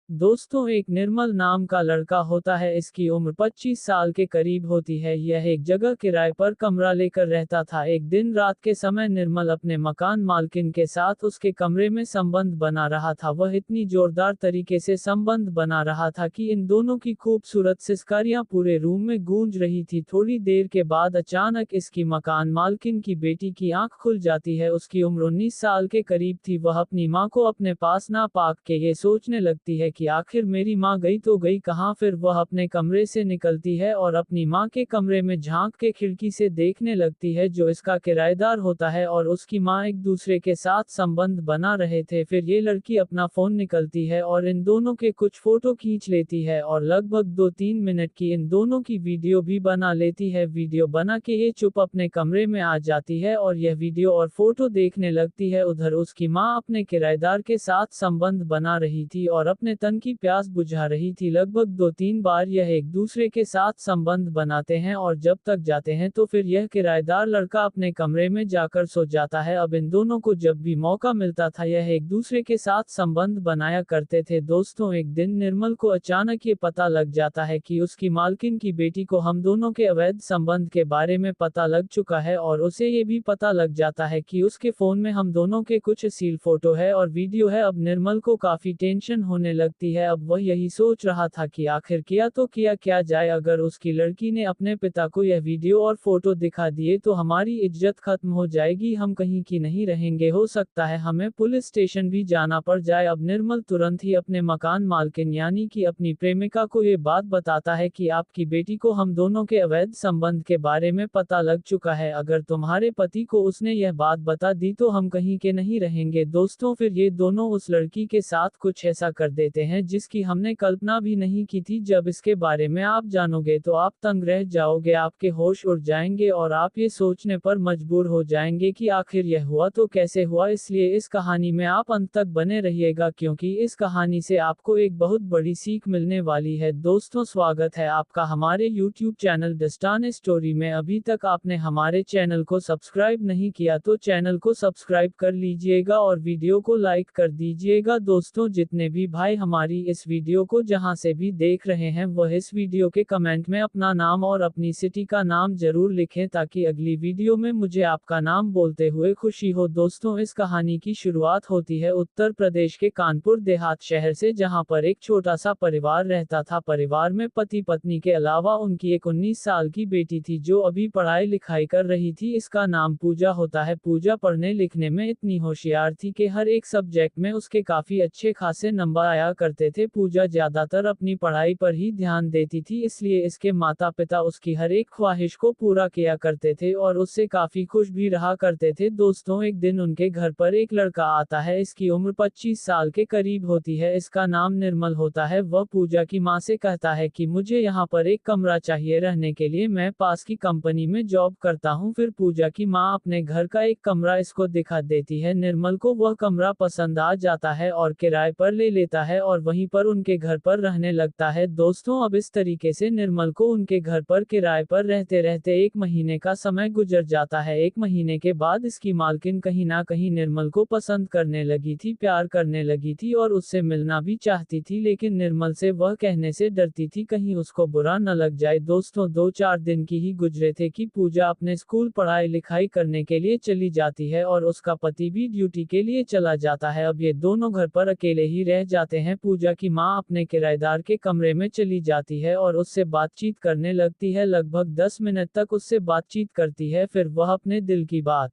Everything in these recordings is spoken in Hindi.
दोस्तों, एक निर्मल नाम का लड़का होता है। इसकी उम्र 25 साल के करीब होती है। यह एक जगह किराए पर कमरा लेकर रहता था। एक दिन रात के समय निर्मल अपने मकान मालकिन के साथ उसके कमरे में संबंध बना रहा था। वह इतनी जोरदार तरीके से संबंध बना रहा था कि इन दोनों की खूबसूरत सिसकारियां पूरे रूम में गूंज रही थी। थोड़ी देर के बाद अचानक इसकी मकान मालकिन की बेटी की आंख खुल जाती है। उसकी उम्र 19 साल के करीब थी। वह अपनी मां को अपने पास ना पाक के ये सोचने लगती है कि आखिर मेरी माँ गई तो गई कहाँ। फिर वह अपने कमरे से निकलती है और अपनी माँ के कमरे में झांक के खिड़की से देखने लगती है जो इसका किराएदार होता है और उसकी माँ एक दूसरे के साथ संबंध बना रहे थे। फिर ये लड़की अपना फोन निकलती है और इन दोनों के कुछ फोटो खींच लेती है और लगभग 2-3 मिनट की इन दोनों की वीडियो भी बना लेती है। वीडियो बना के ये चुप अपने कमरे में आ जाती है और यह वीडियो और फोटो देखने लगती है। उधर उसकी माँ अपने किराएदार के साथ संबंध बना रही थी और अपने तन की प्यास बुझा रही थी। लगभग 2-3 बार यह एक दूसरे के साथ संबंध बनाते हैं और जब तक जाते हैं तो फिर यह किराएदार लड़का अपने कमरे में जाकर सो जाता है। अब इन दोनों को जब भी मौका मिलता था यह एक दूसरे के साथ संबंध बनाया करते थे। दोस्तों, एक दिन निर्मल को अचानक ये पता लग जाता है कि उसकी मालकिन की बेटी को हम दोनों के अवैध संबंध के बारे में पता लग चुका है और उसे ये भी पता लग जाता है कि उसके फोन में हम दोनों के कुछ अश्लील फोटो है और वीडियो है। अब निर्मल को काफी टेंशन होने लगती है। अब वह यही सोच रहा था कि आखिर किया तो किया क्या जाए। अगर उसकी लड़की ने अपने पिता को यह वीडियो और फोटो दिखा दिए तो हमारी इज्जत खत्म हो जाएगी, हम कहीं की नहीं रहेंगे, हो सकता है हमें पुलिस स्टेशन भी जाना पड़ जाए। अब निर्मल तुरंत ही अपने मकान मालकिन यानी कि अपनी प्रेमिका को ये बात बताता है कि आपकी बेटी को हम दोनों के अवैध संबंध के बारे में पता लग चुका है। अगर तुम्हारे पति को उसने यह बात बता दी तो हम कहीं के नहीं रहेंगे। दोस्तों, फिर ये दोनों उस लड़की के साथ कुछ ऐसा कर देते हैं जिसकी हमने कल्पना भी नहीं की थी। जब इसके बारे में आप जानोगे तो आप तंग रह जाओगे, आपके होश उड़ जाएंगे और आप ये सोचने पर मजबूर हो जाएंगे कि आखिर यह हुआ तो कैसे हुआ। इसलिए इस कहानी में आप अंत तक बने रहिएगा क्योंकि इस कहानी से आपको एक बहुत बड़ी सीख मिलने वाली है। दोस्तों, स्वागत है आपका हमारे YouTube चैनल दस्तान स्टोरी में। अभी तक आपने हमारे चैनल को सब्सक्राइब नहीं किया तो चैनल को सब्सक्राइब कर लीजिएगा और वीडियो को लाइक कर दीजिएगा। दोस्तों, जितने भी भाई हमारी इस वीडियो को जहां से भी देख रहे हैं वह इस वीडियो के कमेंट में अपना नाम और अपनी सिटी का नाम जरूर लिखें ताकि अगली वीडियो में मुझे आपका नाम बोलते हुए खुशी हो। दोस्तों, इस कहानी की शुरुआत होती है उत्तर प्रदेश के कानपुर देहात शहर से, जहां पर एक छोटा सा परिवार रहता था। परिवार में पति पत्नी के अलावा उनकी एक 19 साल की बेटी थी जो अभी पढ़ाई लिखाई कर रही थी। इसका नाम पूजा होता है। पूजा पढ़ने लिखने में इतनी होशियार थी कि हर एक सब्जेक्ट में उसके काफी अच्छे खासे नंबर आया करते थे। पूजा ज्यादातर अपनी पढ़ाई पर ही ध्यान देती थी, इसलिए इसके माता पिता उसकी हर एक ख्वाहिश को पूरा किया करते थे और उससे काफी खुश भी रहा करते थे। दोस्तों, एक दिन उनके घर पर एक लड़का आता है। इसकी उम्र 25 साल के करीब होती है। इसका नाम निर्मल होता है। वह पूजा की माँ से कहता है कि मुझे यहाँ पर एक कमरा चाहिए रहने के लिए, मैं पास की कंपनी में जॉब करता हूँ। फिर पूजा की माँ अपने घर का एक कमरा इसको दिखा देती है। निर्मल को वह कमरा पसंद आ जाता है और किराए पर ले लेता है और वहीं पर उनके घर पर रहने लगता है। दोस्तों, अब इस तरीके से निर्मल को उनके घर पर किराए पर रहते रहते 1 महीने का समय गुजर जाता है। 1 महीने के बाद इसकी मालकिन कहीं ना कहीं निर्मल को पसंद करने लगी थी, प्यार करने लगी थी और उससे मिलना भी चाहती थी, लेकिन निर्मल से वह कहने से डरती थी कहीं उसको बुरा न लग जाए। दोस्तों, 2-4 दिन की ही गुजरे थे कि पूजा अपने स्कूल पढ़ाई लिखाई करने के लिए चली जाती है और उसका पति भी ड्यूटी के लिए चला जाता है। अब ये दोनों घर पर अकेले ही रह जाते हैं। पूजा की माँ अपने किराएदार के कमरे में चली जाती है और उससे बातचीत करने लगती है। लगभग 10 मिनट तक उससे बातचीत करती है। फिर वह अपने दिल की बात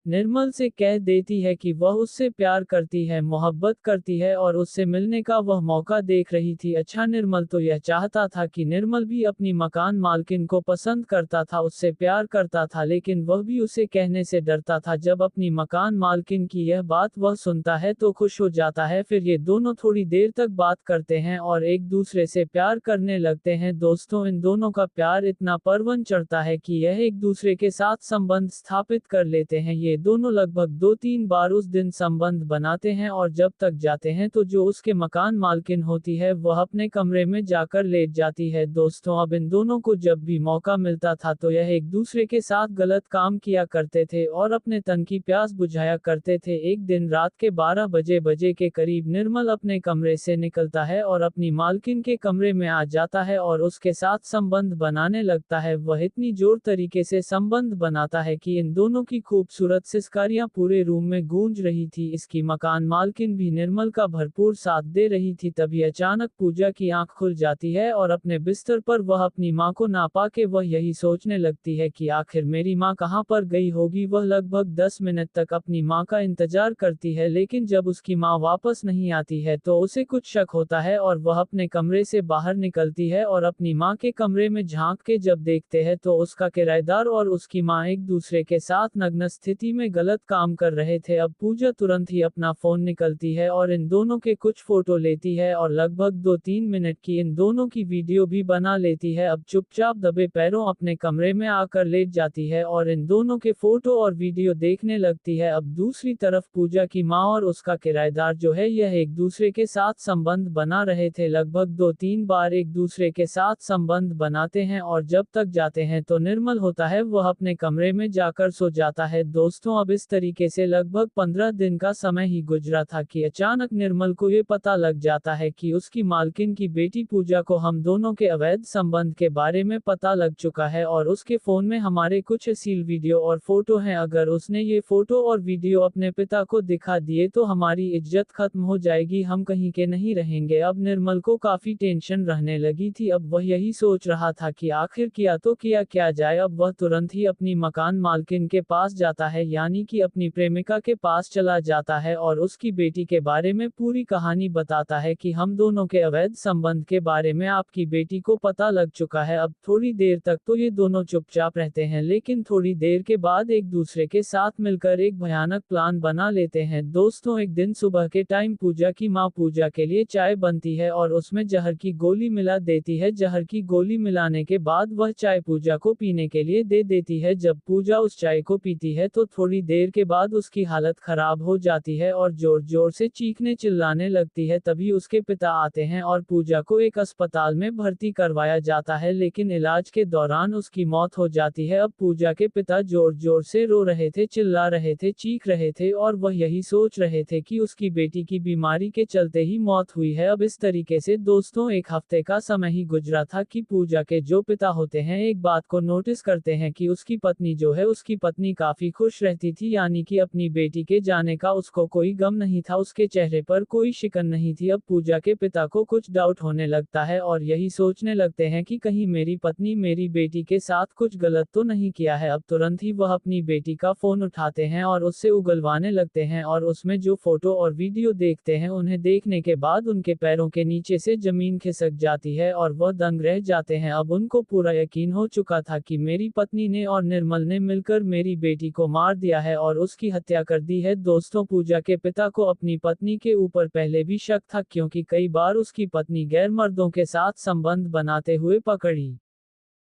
निर्मल से कह देती है कि वह उससे प्यार करती है, मोहब्बत करती है और उससे मिलने का वह मौका देख रही थी। अच्छा, निर्मल तो यह चाहता था कि निर्मल भी अपनी मकान मालकिन को पसंद करता था, उससे प्यार करता था, लेकिन वह भी उसे कहने से डरता था। जब अपनी मकान मालकिन की यह बात वह सुनता है तो खुश हो जाता है। फिर ये दोनों थोड़ी देर तक बात करते हैं और एक दूसरे से प्यार करने लगते हैं। दोस्तों, इन दोनों का प्यार इतना परवन चढ़ता है कि यह एक दूसरे के साथ संबंध स्थापित कर लेते हैं। ये ये दोनों लगभग 2-3 बार उस दिन संबंध बनाते हैं और जब तक जाते हैं तो जो उसके मकान मालकिन होती है वह अपने कमरे में जाकर लेट जाती है। दोस्तों, अब इन दोनों को जब भी मौका मिलता था तो यह एक दूसरे के साथ गलत काम किया करते थे और अपने तन की प्यास बुझाया करते थे। एक दिन रात के 12 बजे के करीब निर्मल अपने कमरे से निकलता है और अपनी मालकिन के कमरे में आ जाता है और उसके साथ संबंध बनाने लगता है। वह इतनी जोर तरीके से संबंध बनाता है कि इन दोनों की खूबसूरत सिसकारियां पूरे रूम में गूंज रही थी। इसकी मकान मालकिन भी निर्मल का भरपूर साथ दे रही थी। तभी अचानक पूजा की आंख खुल जाती है और अपने बिस्तर पर वह अपनी मां को ना पाके वह यही सोचने लगती है कि आखिर मेरी मां कहां पर गई होगी। वह लगभग 10 मिनट तक अपनी मां का इंतजार करती है, लेकिन जब उसकी मां वापस नहीं आती है तो उसे कुछ शक होता है और वह अपने कमरे से बाहर निकलती है और अपनी मां के कमरे में झांक के जब देखते हैं तो उसका किराएदार और उसकी मां एक दूसरे के साथ नग्न स्थिति में गलत काम कर रहे थे। अब पूजा तुरंत ही अपना फोन निकलती है और इन दोनों के कुछ फोटो लेती है और लगभग 2-3 मिनट की इन दोनों की वीडियो भी बना लेती है। अब चुपचाप दबे पैरों अपने कमरे में आकर लेट जाती है और इन दोनों के फोटो और वीडियो देखने लगती है। अब दूसरी तरफ पूजा की मां और उसका किराएदार जो है यह एक दूसरे के साथ संबंध बना रहे थे। लगभग 2-3 बार एक दूसरे के साथ संबंध बनाते हैं और जब तक जाते हैं तो निर्मल होता है वह अपने कमरे में जाकर सो जाता है। दोस्तों, अब इस तरीके से लगभग 15 दिन का समय ही गुजरा था कि अचानक निर्मल को ये पता लग जाता है कि उसकी मालकिन की बेटी पूजा को हम दोनों के अवैध संबंध के बारे में पता लग चुका है और उसके फोन में हमारे कुछ अश्लील वीडियो और फोटो हैं। अगर उसने ये फोटो और वीडियो अपने पिता को दिखा दिए तो हमारी इज्जत खत्म हो जाएगी, हम कहीं के नहीं रहेंगे। अब निर्मल को काफी टेंशन रहने लगी थी। अब वह यही सोच रहा था कि आखिर किया तो किया क्या जाए। अब वह तुरंत ही अपनी मकान मालकिन के पास जाता है, यानी कि अपनी प्रेमिका के पास चला जाता है और उसकी बेटी के बारे में पूरी कहानी बताता है कि हम दोनों के अवैध संबंध के बारे में आपकी बेटी को पता लग चुका है। अब थोड़ी देर तक तो ये दोनों चुपचाप रहते हैं, लेकिन थोड़ी देर के बाद एक दूसरे के साथ मिलकर एक भयानक प्लान बना लेते हैं। दोस्तों, एक दिन सुबह के टाइम पूजा की मां पूजा के लिए चाय बनती है और उसमें जहर की गोली मिला देती है। जहर की गोली मिलाने के बाद वह चाय पूजा को पीने के लिए दे देती है। जब पूजा उस चाय को पीती है तो थोड़ी देर के बाद उसकी हालत खराब हो जाती है और जोर जोर से चीखने चिल्लाने लगती है। तभी उसके पिता आते हैं और पूजा को एक अस्पताल में भर्ती करवाया जाता है, लेकिन इलाज के दौरान उसकी मौत हो जाती है। अब पूजा के पिता जोर जोर से रो रहे थे, चिल्ला रहे थे, चीख रहे थे और वह यही सोच रहे थे कि उसकी बेटी की बीमारी के चलते ही मौत हुई है। अब इस तरीके से दोस्तों एक हफ्ते का समय ही गुजरा था कि पूजा के जो पिता होते हैं एक बात को नोटिस करते हैं कि उसकी पत्नी जो है उसकी पत्नी काफी खुश रहती थी, यानी कि अपनी बेटी के जाने का उसको कोई गम नहीं था, उसके चेहरे पर कोई शिकन नहीं थी। अब पूजा के पिता को कुछ डाउट होने लगता है और यही सोचने लगते हैं कि कहीं मेरी पत्नी मेरी बेटी के साथ कुछ गलत तो नहीं किया है। अब तुरंत ही वह अपनी बेटी का फोन उठाते हैं और उससे उगलवाने लगते हैं और उसमें जो फोटो और वीडियो देखते हैं उन्हें देखने के बाद उनके पैरों के नीचे से जमीन खिसक जाती है और वह दंग रह जाते हैं। अब उनको पूरा यकीन हो चुका था कि मेरी पत्नी ने और निर्मल ने मिलकर मेरी बेटी को मार दिया है और उसकी हत्या कर दी है। दोस्तों, पूजा के पिता को अपनी पत्नी के ऊपर पहले भी शक था, क्योंकि कई बार उसकी पत्नी गैर मर्दों के साथ संबंध बनाते हुए पकड़ी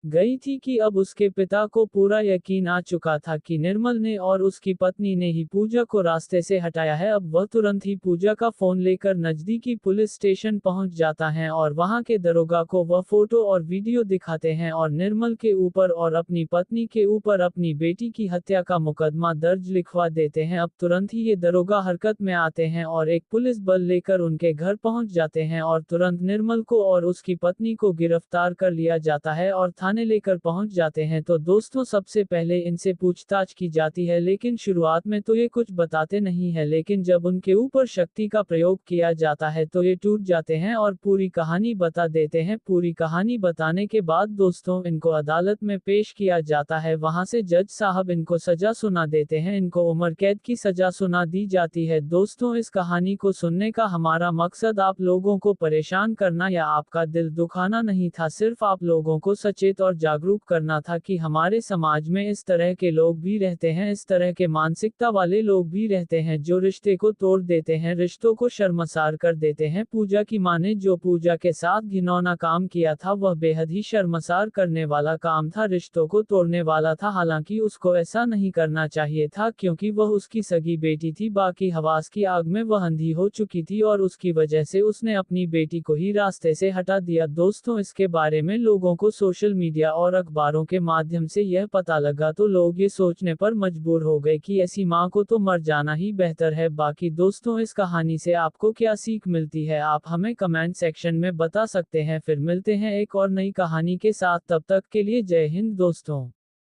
गई थी कि अब उसके पिता को पूरा यकीन आ चुका था कि निर्मल ने और उसकी पत्नी ने ही पूजा को रास्ते से हटाया है। अब वह तुरंत ही पूजा का फोन लेकर नजदीकी पुलिस स्टेशन पहुंच जाता है और वहां के दरोगा को वह फोटो और वीडियो दिखाते हैं और निर्मल के ऊपर और अपनी पत्नी के ऊपर अपनी बेटी की हत्या का मुकदमा दर्ज लिखवा देते हैं। अब तुरंत ही ये दरोगा हरकत में आते हैं और एक पुलिस बल लेकर उनके घर पहुंच जाते हैं और तुरंत निर्मल को और उसकी पत्नी को गिरफ्तार कर लिया जाता है और थाने लेकर पहुंच जाते हैं। तो दोस्तों, सबसे पहले इनसे पूछताछ की जाती है, लेकिन शुरुआत में तो ये कुछ बताते नहीं है, लेकिन जब उनके ऊपर शक्ति का प्रयोग किया जाता है तो ये टूट जाते हैं और पूरी कहानी बता देते हैं। पूरी कहानी बताने के बाद दोस्तों इनको अदालत में पेश किया जाता है। वहां से जज साहब इनको सजा सुना देते हैं, इनको उम्र कैद की सजा सुना दी जाती है। दोस्तों, इस कहानी को सुनने का हमारा मकसद आप लोगों को परेशान करना या आपका दिल दुखाना नहीं था, सिर्फ आप लोगों को सचेत सचेत और जागरूक करना था कि हमारे समाज में इस तरह के लोग भी रहते हैं, इस तरह के मानसिकता वाले लोग भी रहते हैं जो रिश्ते को तोड़ देते हैं, रिश्तों को शर्मसार कर देते हैं। पूजा की मां ने जो पूजा के साथ घिनौना काम किया था वह बेहद ही शर्मसार करने वाला काम था, रिश्तों को तोड़ने वाला था। हालांकि उसको ऐसा नहीं करना चाहिए था क्योंकि वह उसकी सगी बेटी थी, बाकी हवास की आग में वह अंधी हो चुकी थी और उसकी वजह से उसने अपनी बेटी को ही रास्ते से हटा दिया। दोस्तों, इसके बारे में लोगों को सोशल मीडिया और अखबारों के माध्यम से यह पता लगा तो लोग ये सोचने पर मजबूर हो गए कि ऐसी मां को तो मर जाना ही बेहतर है। बाकी दोस्तों, इस कहानी से आपको क्या सीख मिलती है, आप हमें कमेंट सेक्शन में बता सकते हैं। फिर मिलते हैं एक और नई कहानी के साथ, तब तक के लिए जय हिंद दोस्तों।